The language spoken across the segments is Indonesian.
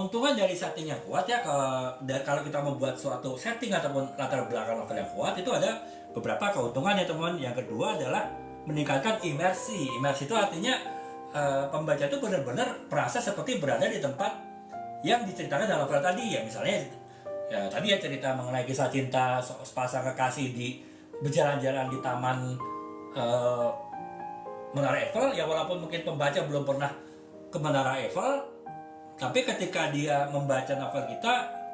Keuntungan dari setting yang kuat ya, kalau kita membuat suatu setting ataupun latar belakang novel yang kuat itu ada beberapa keuntungan ya teman. Yang kedua adalah meningkatkan imersi. Imersi itu artinya pembaca itu benar-benar merasa seperti berada di tempat yang diceritakan dalam novel tadi ya. Misalnya ya tadi ya cerita mengenai kisah cinta sepasang kekasih di berjalan-jalan di taman Menara Eiffel ya, walaupun mungkin pembaca belum pernah ke Menara Eiffel, tapi ketika dia membaca novel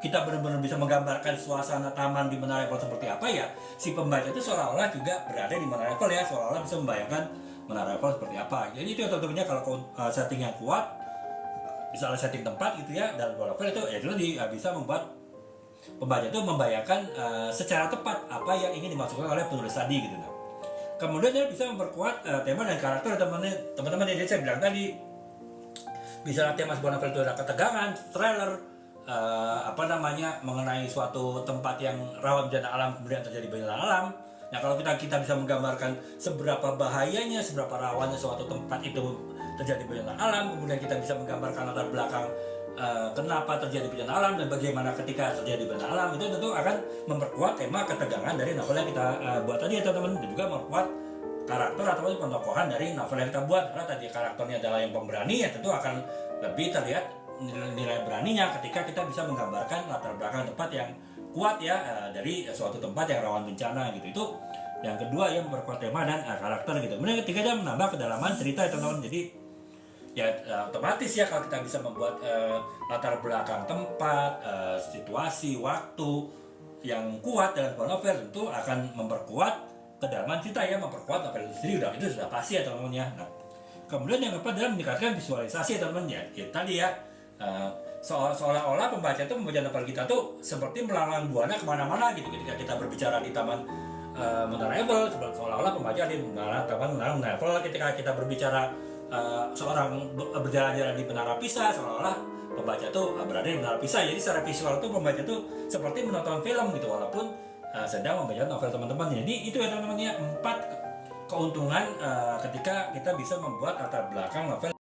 kita benar-benar bisa menggambarkan suasana taman di Menara Eiffel seperti apa ya. Si pembaca itu seolah-olah juga berada di Menara Eiffel ya, seolah-olah bisa membayangkan Menara Eiffel seperti apa. Jadi itu tentunya kalau setting yang kuat, misalnya setting tempat gitu ya, dalam novel itu ya bisa membuat pembaca itu membayangkan secara tepat apa yang ingin dimasukkan oleh penulis tadi gitu. Kemudian dia bisa memperkuat tema dan karakter teman-teman yang saya bilang tadi. Misalnya tema sebuah novel itu ada ketegangan, thriller, mengenai suatu tempat yang rawan bencana alam, kemudian terjadi bencana alam. Nah kalau kita bisa menggambarkan seberapa bahayanya, seberapa rawannya suatu tempat itu terjadi bencana alam, kemudian kita bisa menggambarkan latar belakang kenapa terjadi bencana alam dan bagaimana ketika terjadi bencana alam, itu tentu akan memperkuat tema ketegangan dari novel yang kita buat tadi ya teman-teman, dan juga memperkuat karakter atau pentokohan dari novel yang kita buat. Karena tadi karakternya adalah yang pemberani ya, tentu akan lebih terlihat nilai beraninya ketika kita bisa menggambarkan latar belakang tempat yang kuat ya, dari suatu tempat yang rawan bencana gitu. Itu yang kedua yang memperkuat tema dan karakter gitu. Kemudian ketiganya menambah kedalaman cerita ya teman-teman. Jadi ya otomatis ya kalau kita bisa membuat latar belakang tempat, situasi, waktu yang kuat dalam sebuah novel, tentu akan memperkuat kedalaman cerita ya, memperkuat novel itu sendiri. Itu sudah pasti ya teman-teman ya. Nah, kemudian yang keempat adalah meningkatkan visualisasi ya teman-teman ya. Tadi ya seolah-olah pembaca itu membaca novel kita tuh seperti melalang buana kemana-mana gitu. Ketika kita berbicara di taman Menara Eiffel, seolah-olah pembaca di taman Menara Eiffel. Ketika kita berbicara seorang berjalan-jalan di Menara Pisa, seolah-olah pembaca tuh berada di Menara Pisa. Jadi secara visual tuh pembaca tuh seperti menonton film gitu, walaupun sedang membaca novel teman-teman. Jadi itu ya teman-teman ya, 4 keuntungan ketika kita bisa membuat latar belakang novel